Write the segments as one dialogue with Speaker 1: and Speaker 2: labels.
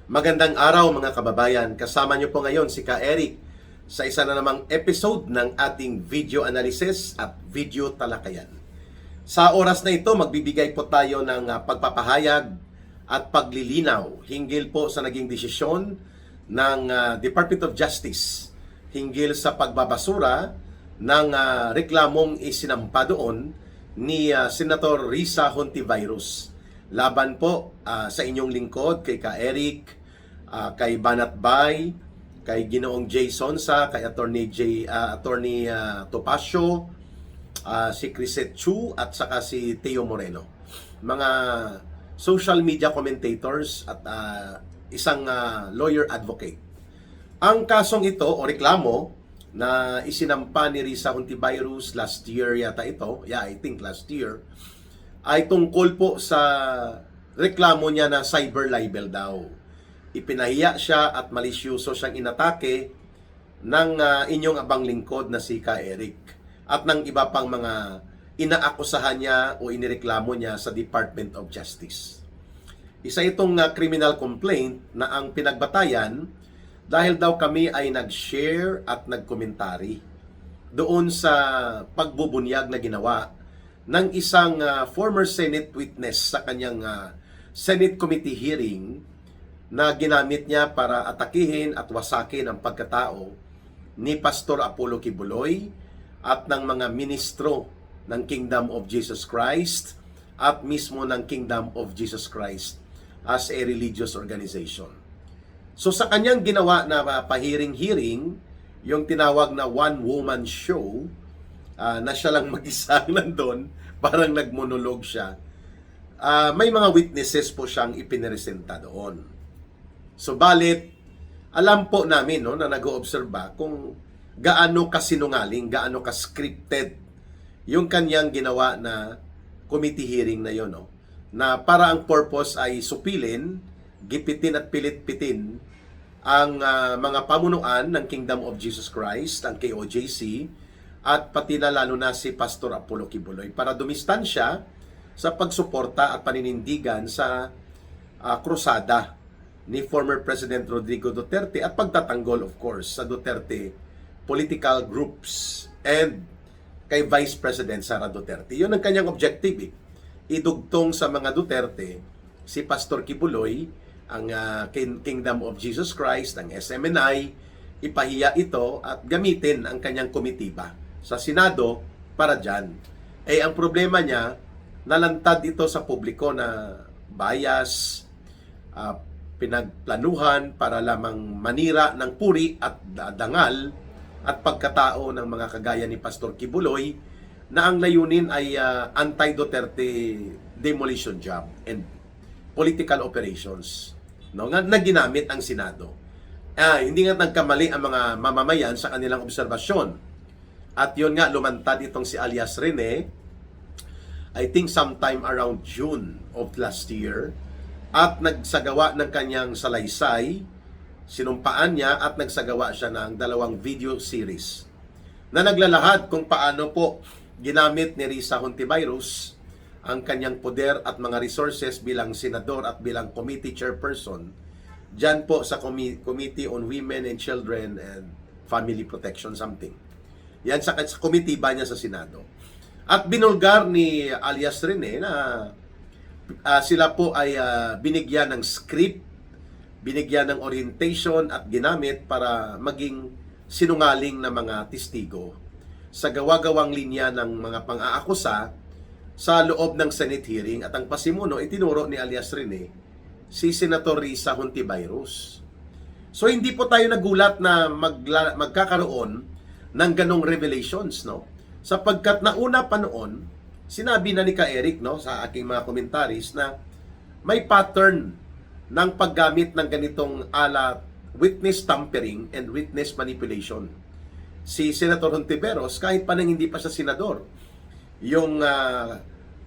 Speaker 1: Magandang araw mga kababayan. Kasama niyo po ngayon si Ka Eric sa isa na namang episode ng ating video analysis at video talakayan. Sa oras na ito, magbibigay po tayo ng pagpapahayag at paglilinaw hinggil po sa naging desisyon ng Department of Justice hinggil sa pagbabasura ng reklamong isinampa doon ni Senator Risa Hontiveros. Laban po sa inyong lingkod kay Ka Eric, kay Banat Bay, kay Ginoong Jay Sonsa, kay Attorney Topacio, si Crisette Chu at saka si Teo Moreno. Mga social media commentators at isang lawyer advocate. Ang kasong ito o reklamo na isinampa ni Risa Hontiveros last year yata ito, I think last year, ay tungkol po sa reklamo niya na cyber libel daw. Ipinahiya siya at malisyoso siyang inatake ng inyong abang lingkod na si Ka Eric at ng iba pang mga inaakusahan niya o inireklamo niya sa Department of Justice. Isa itong criminal complaint na ang pinagbatayan dahil daw kami ay nag-share at nagkomentary doon sa pagbubunyag na ginawa ng isang former Senate witness sa kanyang Senate Committee hearing na ginamit niya para atakihin at wasakin ang pagkatao ni Pastor Apollo Kibuloy at ng mga ministro ng Kingdom of Jesus Christ at mismo ng Kingdom of Jesus Christ as a religious organization. So sa kanyang ginawa na pahiring-hiring, yung tinawag na one-woman show, na siya lang mag-isa nandun, parang nagmonolog siya, may mga witnesses po siyang ipiniresenta doon. So balit, alam po namin na nag-oobserba kung gaano kasinungaling, gaano ka-scripted yung kanyang ginawa na committee hearing na yun. Na para ang purpose ay supilin, gipitin at pilit-pitin ang mga pamunuan ng Kingdom of Jesus Christ, ang KOJC, at pati na lalo na si Pastor Apollo Kibuloy para dumistansya sa pagsuporta at paninindigan sa krusada ni former President Rodrigo Duterte at pagtatanggol of course sa Duterte political groups and kay Vice President Sara Duterte. Yun ang kanyang objective. Idugtong sa mga Duterte si Pastor Kibuloy, ang Kingdom of Jesus Christ, ang SMNI, ipahiya ito at gamitin ang kanyang komitiba sa Senado para dyan. Ang problema niya, nalantad ito sa publiko na bias, pinagplanuhan para lamang manira ng puri at dangal at pagkatao ng mga kagaya ni Pastor Kibuloy na ang layunin ay anti-Duterte demolition job and political operations na ginamit ang Senado. Hindi nga nagkamali ang mga mamamayan sa kanilang obserbasyon. At yun nga, lumantad itong si alias Rene, I think sometime around June of last year, at nagsagawa ng kanyang salaysay, sinumpaan niya at nagsagawa siya ng 2 video series na naglalahad kung paano po ginamit ni Risa Hontiveros ang kanyang poder at mga resources bilang senador at bilang committee chairperson dyan po sa Committee on Women and Children and Family Protection something. Yan sa committee ba niya sa Senado. At binulgar ni alias Rene na sila po ay binigyan ng script, binigyan ng orientation at ginamit para maging sinungaling na mga testigo sa gawa-gawang linya ng mga pang-aakusa sa loob ng Senate hearing at ang pasimuno itinuro ni alias Rene si Senator Risa Hontiveros. So hindi po tayo nagulat na magkakaroon ng ganong revelations, sapagkat nauna pa noon sinabi na ni Ka Eric sa aking mga commentaries na may pattern ng paggamit ng ganitong witness tampering and witness manipulation. Si Senator Hontiveros, kahit pa nang hindi pa siya senador, yung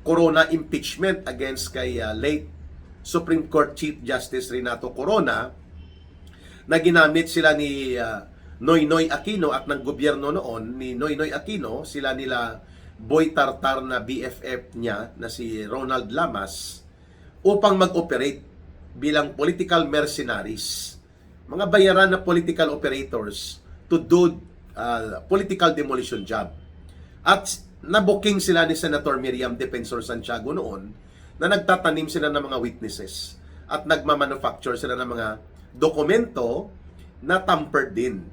Speaker 1: Corona impeachment against kay late Supreme Court Chief Justice Renato Corona, na ginamit sila ni Noynoy Aquino at ng gobyerno noon ni Noynoy Aquino, sila nila Boy Tartar na BFF niya na si Ronald Lamas, upang mag-operate bilang political mercenaries, mga bayaran na political operators to do political demolition job. At nabuking sila ni Senator Miriam Defensor Santiago noon na nagtatanim sila ng mga witnesses at nagmamanufacture sila ng mga dokumento na tampered din.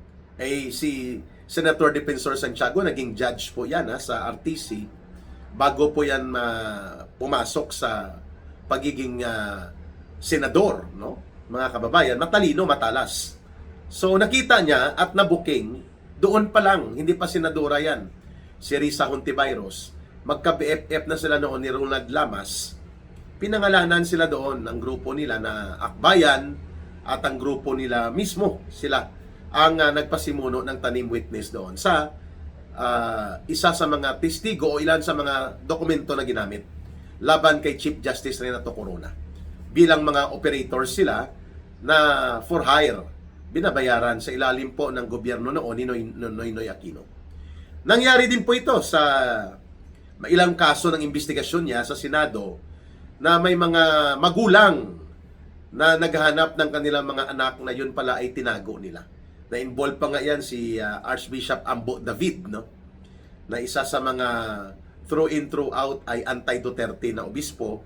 Speaker 1: Si Senator Defensor Santiago, naging judge po yan sa RTC bago po yan pumasok sa pagiging senador, no? Mga kababayan, matalino, matalas. So nakita niya at nabuking, doon pa lang, hindi pa senadora yan, si Risa Hontiveros, magka-BFF na sila noon ni Ronald Lamas, pinangalanan sila doon, ang grupo nila na Akbayan at ang grupo nila mismo, sila ang nagpasimuno ng tanim witness doon sa isa sa mga testigo o ilan sa mga dokumento na ginamit laban kay Chief Justice Renato Corona. Bilang mga operators sila na for hire, binabayaran sa ilalim po ng gobyerno noon ni Noynoy Aquino. Nangyari din po ito sa ilang kaso ng investigasyon niya sa Senado na may mga magulang na naghahanap ng kanilang mga anak na yun pala ay tinago nila. Na-involve pa nga yan si Archbishop Ambo David, no? Na isa sa mga through in, through out ay anti-Duterte na obispo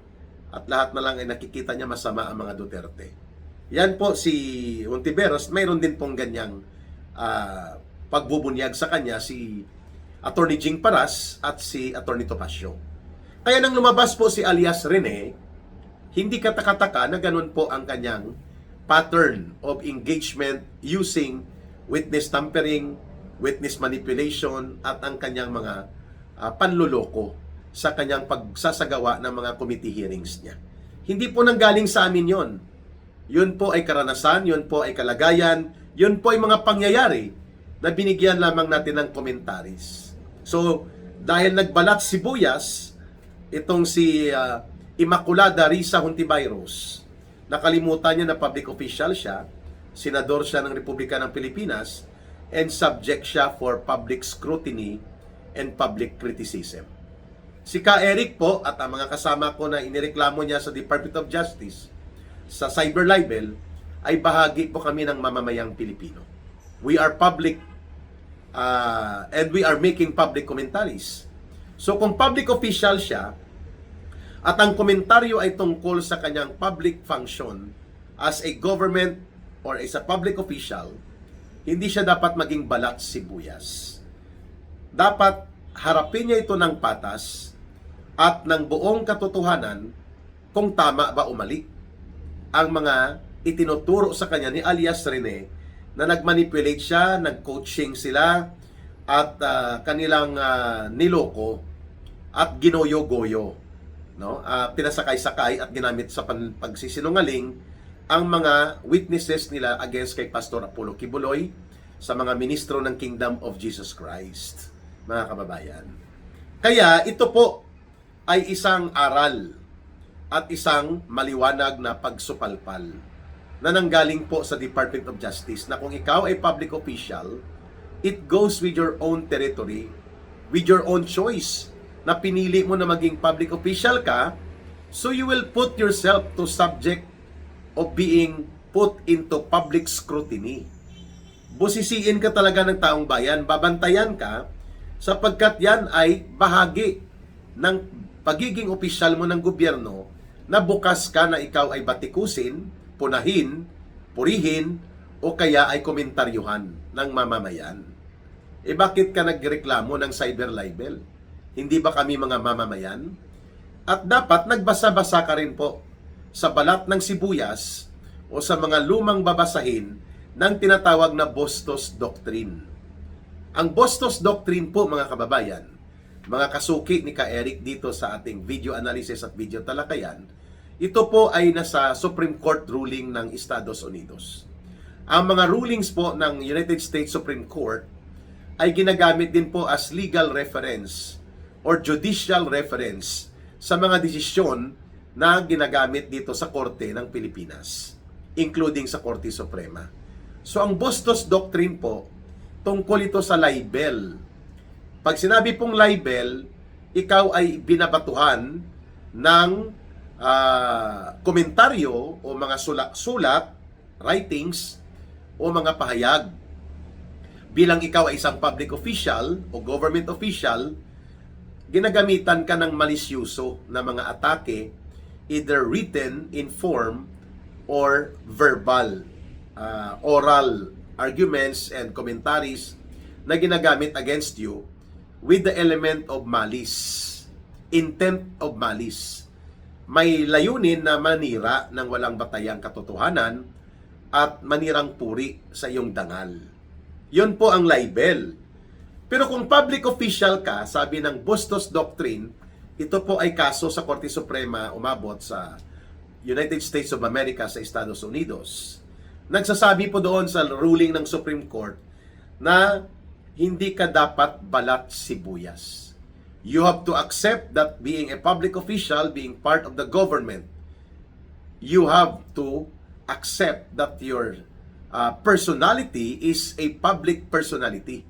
Speaker 1: at lahat na lang ay nakikita niya masama ang mga Duterte. Yan po si Hontiveros, mayroon din pong ganyang pagbubunyag sa kanya si Attorney Jing Paras at si Attorney Topacio. Kaya nang lumabas po si alias Rene, hindi katakataka na ganun po ang kanyang pattern of engagement using witness tampering, witness manipulation at ang kanyang mga panluloko sa kanyang pagsasagawa ng mga committee hearings niya. Hindi po nanggaling sa amin yon. Yun po ay karanasan, yun po ay kalagayan, yun po ay mga pangyayari na binigyan lamang natin ng commentaries. So, dahil nagbalat sibuyas, itong si Immaculada Risa Hontiveros, nakalimutan niya na public official siya, senador siya ng Republika ng Pilipinas, and subject siya for public scrutiny and public criticism. Si Ka Eric po at ang mga kasama ko na inireklamo niya sa Department of Justice sa cyber libel ay bahagi po kami ng mamamayang Pilipino. We are public and we are making public commentaries. So kung public official siya at ang komentaryo ay tungkol sa kanyang public function as a government or as a public official, hindi siya dapat maging balat sibuyas. Dapat harapin niya ito ng patas at ng buong katotohanan kung tama ba o mali ang mga itinuturo sa kanya ni alias Rene na nagmanipulate siya, nag-coaching sila at kanilang niloko at ginoyo-goyo, no? Pinasakay-sakay at ginamit sa pagsisinungaling ang mga witnesses nila against kay Pastor Apollo Kibuloy sa mga ministro ng Kingdom of Jesus Christ, mga kababayan. Kaya ito po ay isang aral at isang maliwanag na pagsupalpal na nanggaling po sa Department of Justice na kung ikaw ay public official, it goes with your own territory, with your own choice, na pinili mo na maging public official ka, so you will put yourself to subject of being put into public scrutiny. Busisiin ka talaga ng taong bayan, babantayan ka, sapagkat yan ay bahagi ng pagiging opisyal mo ng gobyerno na bukas ka na ikaw ay batikusin, punahin, purihin, o kaya ay komentaryuhan ng mamamayan. Bakit ka nagreklamo ng cyber libel? Hindi ba kami mga mamamayan? At dapat nagbasa-basa ka rin po sa balat ng sibuyas o sa mga lumang babasahin ng tinatawag na Bustos Doctrine. Ang Bustos Doctrine po, mga kababayan, mga kasuki ni Ka Eric dito sa ating video analysis at video talakayan, ito po ay nasa Supreme Court ruling ng Estados Unidos. Ang mga rulings po ng United States Supreme Court ay ginagamit din po as legal reference or judicial reference sa mga desisyon na ginagamit dito sa Korte ng Pilipinas, including sa Korte Suprema. So ang Bustos Doctrine po, tungkol ito sa libel. Pag sinabi pong libel, ikaw ay binabatuhan ng komentaryo o mga sulat, writings, o mga pahayag. Bilang ikaw ay isang public official o government official, ginagamitan ka ng malisyuso na mga atake, either written in form or verbal, oral arguments and commentaries na ginagamit against you with the element of malice, intent of malice. May layunin na manira ng walang batayang katotohanan at manirang puri sa iyong dangal. Yun po ang libel. Pero kung public official ka, sabi ng Bustos Doctrine, ito po ay kaso sa Korte Suprema umabot sa United States of America sa Estados Unidos. Nagsasabi po doon sa ruling ng Supreme Court na hindi ka dapat balat sibuyas. You have to accept that being a public official, being part of the government, you have to accept that your personality is a public personality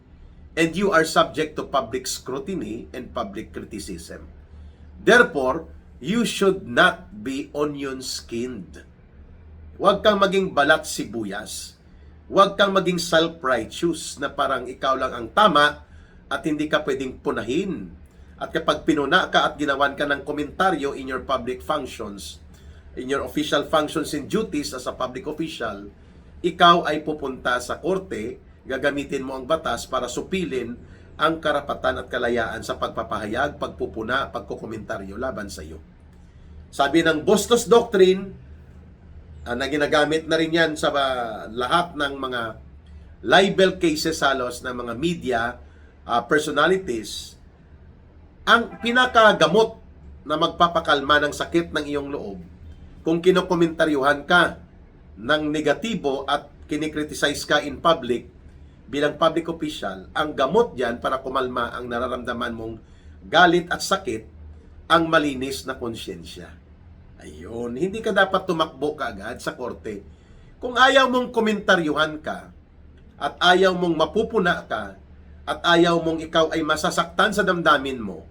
Speaker 1: and you are subject to public scrutiny and public criticism. Therefore, you should not be onion-skinned. Huwag kang maging balat sibuyas. Huwag kang maging self-righteous na parang ikaw lang ang tama at hindi ka pwedeng punahin. At kapag pinuna ka at ginawan ka ng komentaryo in your public functions, in your official functions and duties as a public official, ikaw ay pupunta sa korte, gagamitin mo ang batas para supilin ang karapatan at kalayaan sa pagpapahayag, pagpupuna, pagkukomentaryo laban sa iyo. Sabi ng Bustos Doctrine, na ginagamit na rin yan sa lahat ng mga libel cases halos ng mga media personalities, ang pinakagamot na magpapakalma ng sakit ng iyong loob, kung kinokomentaryuhan ka ng negatibo at kinikriticize ka in public bilang public official, ang gamot diyan para kumalma ang nararamdaman mong galit at sakit, ang malinis na konsyensya. Ayun, hindi ka dapat tumakbo kaagad sa korte. Kung ayaw mong komentaryuhan ka, at ayaw mong mapupuna ka, at ayaw mong ikaw ay masasaktan sa damdamin mo,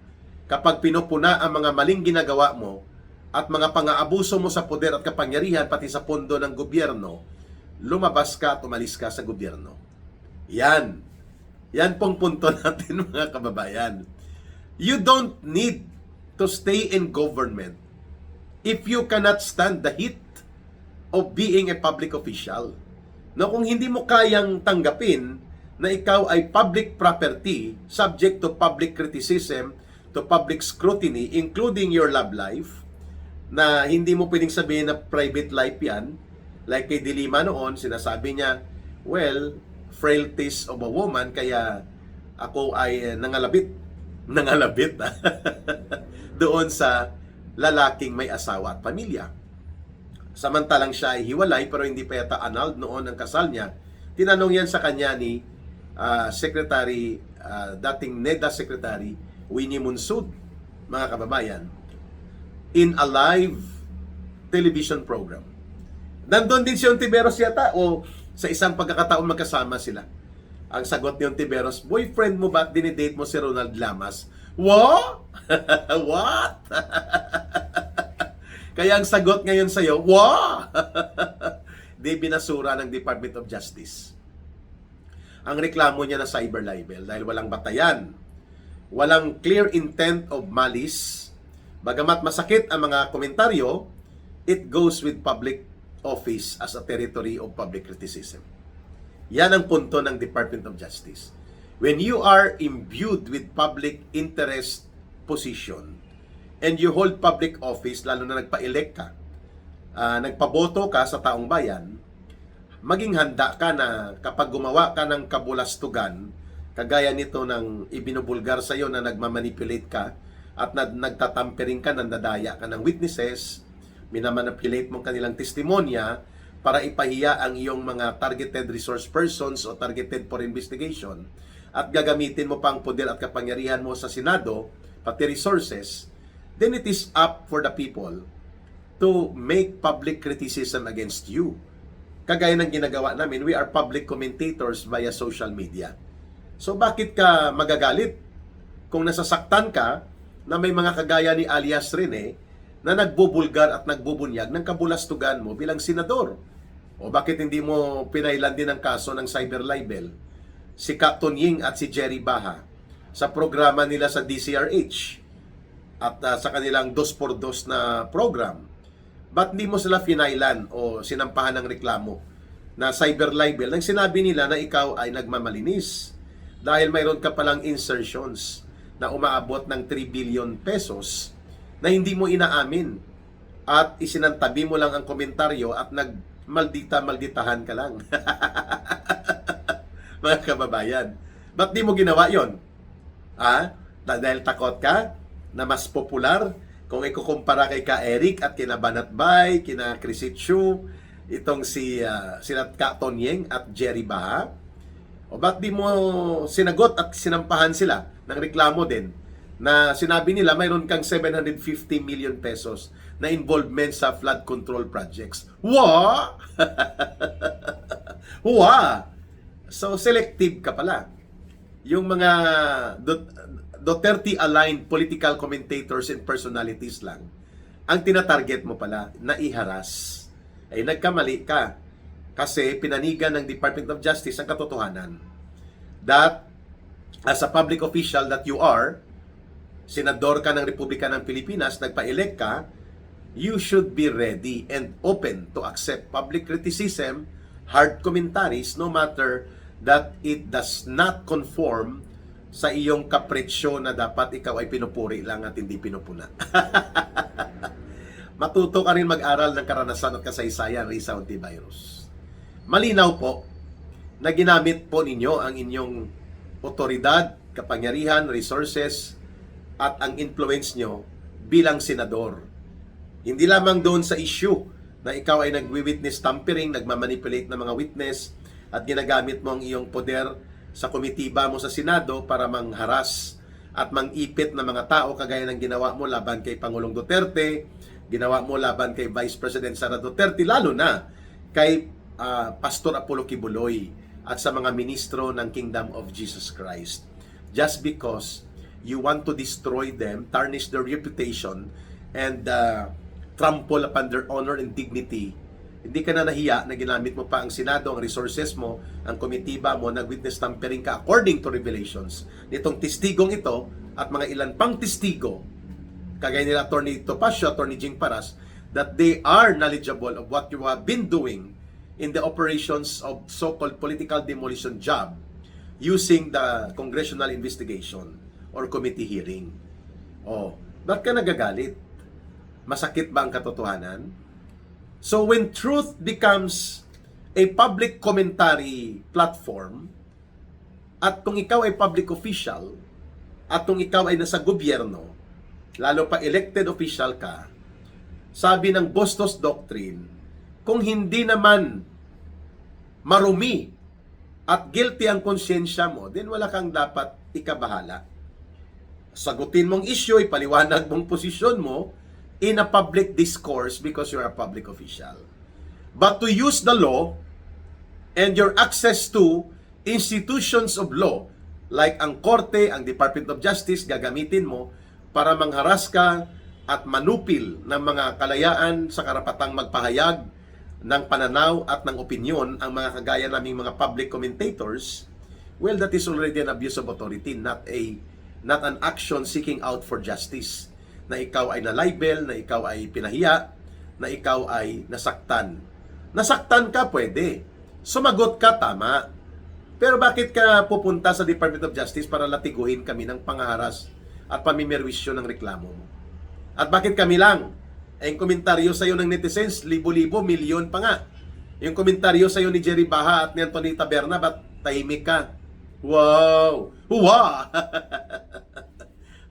Speaker 1: kapag pinupuna ang mga maling ginagawa mo, at mga pang-aabuso mo sa poder at kapangyarihan, pati sa pondo ng gobyerno, lumabas ka at umalis ka sa gobyerno. Yan. Yan pong punto natin, mga kababayan. You don't need to stay in government if you cannot stand the heat of being a public official. No, kung hindi mo kayang tanggapin na ikaw ay public property, subject to public criticism, to public scrutiny, including your love life, na hindi mo pwedeng sabihin na private life yan, like kay Dilima noon, sinasabi niya, well, frailties of a woman, kaya ako ay nangalabit doon sa lalaking may asawa at pamilya. Samantalang siya ay hiwalay pero hindi pa yata annulled noon ang kasal niya. Tinanong yan sa kanya ni dating NEDA Secretary Winnie Munsud, mga kababayan, in a live television program. Nandun din si Ontiveros yata o sa isang pagkakataon magkasama sila. Ang sagot ni Ontiveros, boyfriend mo ba at dinidate mo si Ronald Lamas? What? What? Kaya ang sagot ngayon sa'yo, what? Di binasura ng Department of Justice ang reklamo niya na cyber libel dahil walang batayan, walang clear intent of malice. Bagamat masakit ang mga komentaryo, it goes with public office as a territory of public criticism. Yan ang punto ng Department of Justice. When you are imbued with public interest position and you hold public office, lalo na nagpa-elect ka, nagpaboto ka sa taong bayan, maging handa ka na kapag gumawa ka ng kabulastugan, kagaya nito ng ibinubulgar sa iyo na nagmamanipulate ka at nagtatampering ka, nandadaya ka ng witnesses, minamanipulate mo kanilang testimonya para ipahiya ang iyong mga targeted resource persons o targeted for investigation, at gagamitin mo pang poder at kapangyarihan mo sa Senado, pati resources, then it is up for the people to make public criticism against you. Kagaya ng ginagawa namin, we are public commentators via social media. So bakit ka magagalit kung nasasaktan ka na may mga kagaya ni alias Rene na nagbubulgar at nagbubunyag ng kabulastugan mo bilang senador? O bakit hindi mo pinailan din ang kaso ng cyber libel si Captain Ying at si Jerry Baha sa programa nila sa DCRH at sa kanilang 2x2 na program? Ba't hindi mo sila pinailan o sinampahan ng reklamo na cyber libel nang sinabi nila na ikaw ay nagmamalinis dahil mayroon ka palang insertions na umaabot ng 3 billion pesos na hindi mo inaamin at isinantabi mo lang ang komentaryo at nagmaldita-malditahan ka lang. Mga kababayan, ba't di mo ginawa yon? Dahil takot ka na mas popular kung ikukumpara kay Ka Eric at kina Banatbay, kina Chrissy Chu, itong sila Captain Ying at Jerry Baha? O ba't di mo sinagot at sinampahan sila ng reklamo din na sinabi nila mayroon kang 750 million pesos na involvement sa flood control projects? Wa! Wa! So, selective ka pala. Yung mga Duterte-aligned political commentators and personalities lang ang tinatarget mo pala na iharas. Ay nagkamali ka kasi pinanigan ng Department of Justice ang katotohanan that as a public official that you are, senador ka ng Republika ng Pilipinas, nagpa-elect ka, you should be ready and open to accept public criticism, hard commentaries, no matter that it does not conform sa iyong kapretsyo na dapat ikaw ay pinupuri lang at hindi pinupuna. Matuto ka rin mag-aral ng karanasan at kasaysayan, Risa Hontiveros. Malinaw po na ginamit po ninyo ang inyong otoridad, kapangyarihan, resources, at ang influence nyo bilang senador. Hindi lamang doon sa issue na ikaw ay nagwi-witness tampering, nagmamanipulate ng mga witness, at ginagamit mo ang iyong poder sa komitiba mo sa Senado para mangharas at mangipit ng mga tao kagaya ng ginawa mo laban kay Pangulong Duterte, ginawa mo laban kay Vice President Sara Duterte, lalo na kay Pastor Apollo Kibuloy at sa mga ministro ng Kingdom of Jesus Christ. Just because you want to destroy them, tarnish their reputation, and trample upon their honor and dignity, hindi ka na nahiya na ginamit mo pa ang Senado, ang resources mo, ang komitiba mo, nag-witness tampering ka according to revelations nitong testigong ito at mga ilan pang testigo, kagaya nila Attorney Topacio, Attorney Jing Paras, that they are knowledgeable of what you have been doing in the operations of so-called political demolition job using the congressional investigation or committee hearing. Ba't ka nagagalit? Masakit ba ang katotohanan? So when truth becomes a public commentary platform, at kung ikaw ay public official, at kung ikaw ay nasa gobyerno, lalo pa elected official ka, sabi ng Bustos Doctrine, kung hindi naman marumi at guilty ang konsyensya mo, then wala kang dapat ikabahala. Sagutin mong issue, ipaliwanag mong posisyon mo in a public discourse because you're a public official. But to use the law and your access to institutions of law, like ang Korte, ang Department of Justice, gagamitin mo para mangharas ka at manupil ng mga kalayaan sa karapatang magpahayag ng pananaw at ng opinyon ang mga kagaya naming mga public commentators, well, that is already an abuse of authority, not an action seeking out for justice. Na ikaw ay na-libel, na ikaw ay pinahiya, na ikaw ay nasaktan. Nasaktan ka, pwede. Sumagot ka, tama. Pero bakit ka pupunta sa Department of Justice para latiguhin kami ng pangaharas at pamimerwisyo ng reklamo mo? At bakit kami lang? Yung komentaryo sa'yo ng netizens, libo-libo, milyon pa nga. Yung komentaryo sa'yo ni Jerry Baha at ni Anthony Taberna, ba't tahimik ka? Wow! Huwa!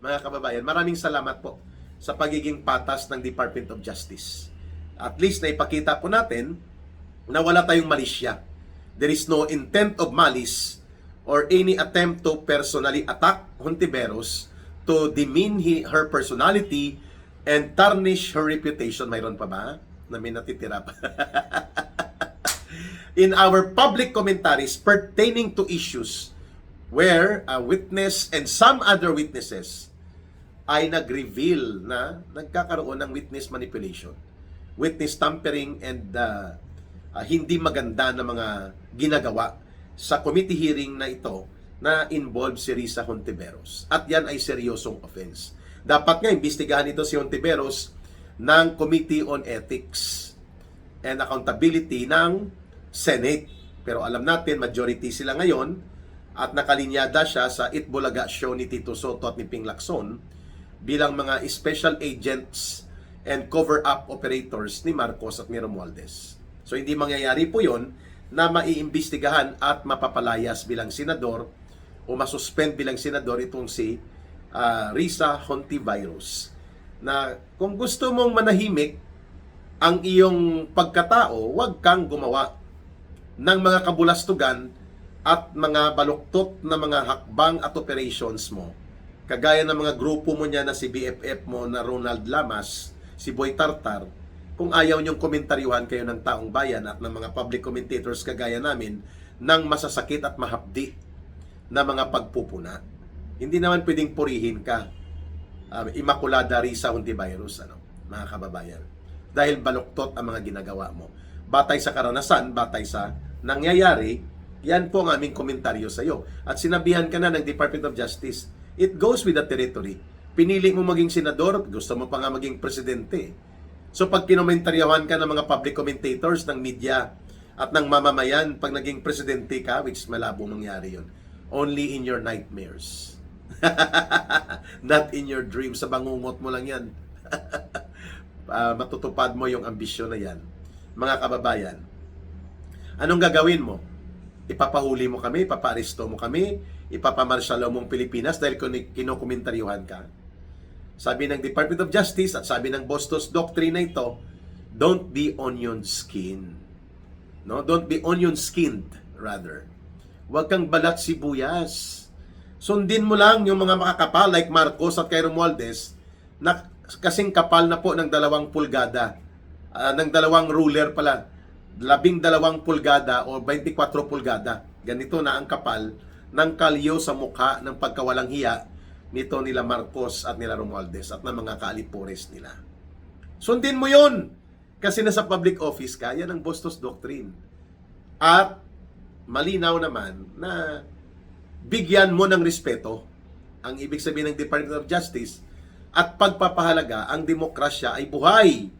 Speaker 1: Mga kababayan, maraming salamat po sa pagiging patas ng Department of Justice. At least na ipakita po natin na wala tayong malisya. There is no intent of malice or any attempt to personally attack Hontiveros, to demean her personality and tarnish her reputation. Mayroon pa ba? Na may natitira pa. In our public commentaries pertaining to issues where a witness and some other witnesses ay nag-reveal na nagkakaroon ng witness manipulation, witness tampering, and hindi maganda na mga ginagawa sa committee hearing na ito na involved si Risa Hontiveros. At yan ay seryosong offense. Dapat nga imbestigahan ito si Hontiveros ng Committee on Ethics and Accountability ng Senate. Pero alam natin, majority sila ngayon at nakalinyada siya sa Itbulaga show ni Tito Soto at ni Ping Lacson bilang mga special agents and cover-up operators ni Marcos at ni Romualdez. So hindi mangyayari po yon na maiimbestigahan at mapapalayas bilang senador o masuspend bilang senador itong si Risa Hontiveros. Na kung gusto mong manahimik ang iyong pagkatao, huwag kang gumawa ng mga kabulastugan at mga baluktot na mga hakbang at operations mo. Kagaya ng mga grupo mo niya na si BFF mo na Ronald Lamas, si Boy Tartar, kung ayaw niyong komentaryuhan kayo ng taong bayan at ng mga public commentators kagaya namin ng masasakit at mahapdi na mga pagpupuna. Hindi naman pwedeng purihin ka, Immaculada Risa Hontiveros, mga kababayan. Dahil baluktot ang mga ginagawa mo. Batay sa karanasan, batay sa nangyayari, yan po ang aming komentaryo sa iyo. At sinabihan ka na ng Department of Justice, it goes with the territory. Pinili mo maging senador, gusto mo pa nga maging presidente. So pag kinomentaryohan ka ng mga public commentators, ng media, at ng mamamayan, pag naging presidente ka, which malabo mangyari yun, only in your nightmares. Not in your dreams. Sa bangungot mo lang yan. Matutupad mo yung ambisyon na yan. Mga kababayan, anong gagawin mo? Ipapahuli mo kami, ipapaaresto mo kami, ipapamarsyalo mong Pilipinas dahil kinokomentaryuhan ka. Sabi ng Department of Justice at sabi ng Bustos Doctrine na ito, don't be onion skin. No? Don't be onion skinned, rather. Huwag kang balat sibuyas. Sundin mo lang yung mga makakapal like Marcos at kay Romualdez na kasing kapal na po ng 2 pulgada. Ng 2 ruler pala. 12 pulgada o 24 pulgada. Ganito na ang kapal ng kalyo sa mukha ng pagkawalang hiya nito nila Marcos at nila Romualdez at ng mga kaalipores nila. Sundin mo yun! Kasi nasa public office ka, yan ang Bustos Doctrine. At malinaw naman na bigyan mo ng respeto ang ibig sabihin ng Department of Justice at pagpapahalaga ang demokrasya ay buhay.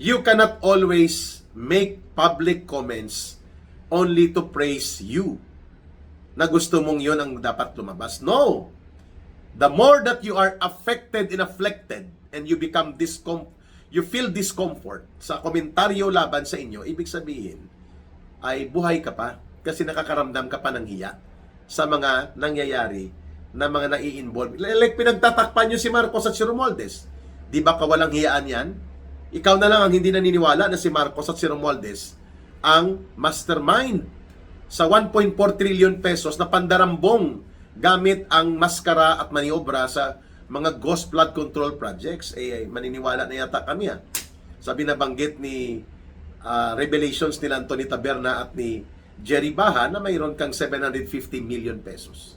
Speaker 1: You cannot always make public comments only to praise you. Na gusto mong yun ang dapat lumabas. No! The more that you are affected and afflicted and you become you feel discomfort sa komentaryo laban sa inyo, ibig sabihin ay buhay ka pa kasi nakakaramdam ka pa ng hiya sa mga nangyayari na mga nai-involve. Like pinagtatakpan nyo si Marcos at si Romualdez. Di ba kawalang hiyaan yan? Ikaw na lang ang hindi naniniwala na si Marcos at si Romualdez ang mastermind sa 1.4 trillion pesos na pandarambong gamit ang maskara at maniobra sa mga ghost flood control projects. Maniniwala na yata kami. Sabi na banggit ni Revelations ni Anthony Taberna at ni Jerry Baha na mayroon kang 750 million pesos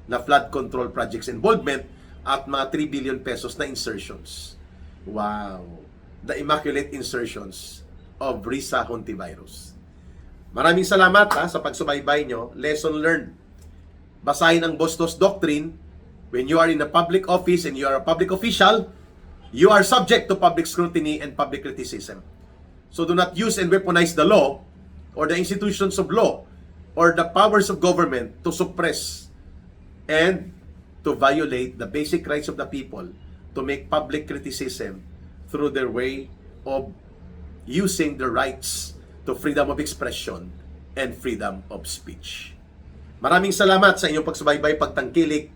Speaker 1: na flood control projects involvement at mga 3 billion pesos na insertions. Wow! The immaculate insertions of Risa Hontiveros. Maraming salamat sa pagsubaybay nyo. Lesson learned. Basahin ang Bustos Doctrine. When you are in a public office and you are a public official, you are subject to public scrutiny and public criticism. So do not use and weaponize the law or the institutions of law or the powers of government to suppress and to violate the basic rights of the people to make public criticism through their way of using the rights to freedom of expression and freedom of speech. Maraming salamat sa inyong pagsubaybay, pagtangkilik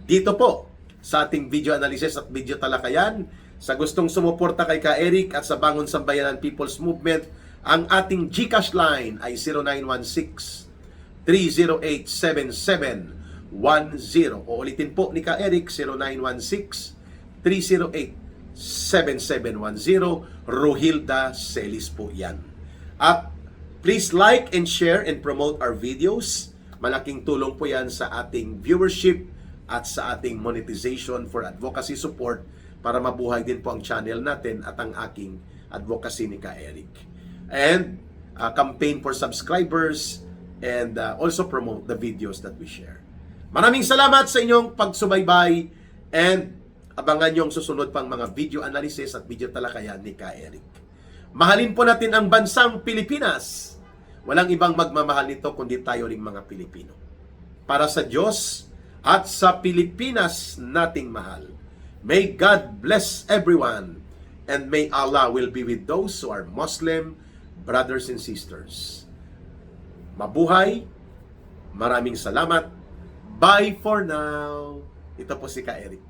Speaker 1: dito po sa ating video analysis at video talakayan. Sa gustong sumuporta kay Ka Eric at sa Bangon Sambayanan People's Movement, ang ating GCash line ay 0916-308-7710. O ulitin po ni Ka Eric, 0916-308-7710. Rohilda Celis po yan. At please like and share and promote our videos. Malaking tulong po yan sa ating viewership at sa ating monetization for advocacy support para mabuhay din po ang channel natin at ang aking advocacy ni Ka Eric. And campaign for subscribers and also promote the videos that we share. Maraming salamat sa inyong pagsubaybay and abangan yung susunod pang mga video analysis at video talakayan ni Ka Eric. Mahalin po natin ang bansang Pilipinas. Walang ibang magmamahal nito kundi tayo ring mga Pilipino. Para sa Diyos at sa Pilipinas nating mahal. May God bless everyone and may Allah will be with those who are Muslim brothers and sisters. Mabuhay. Maraming salamat. Bye for now. Ito po si Ka Eric.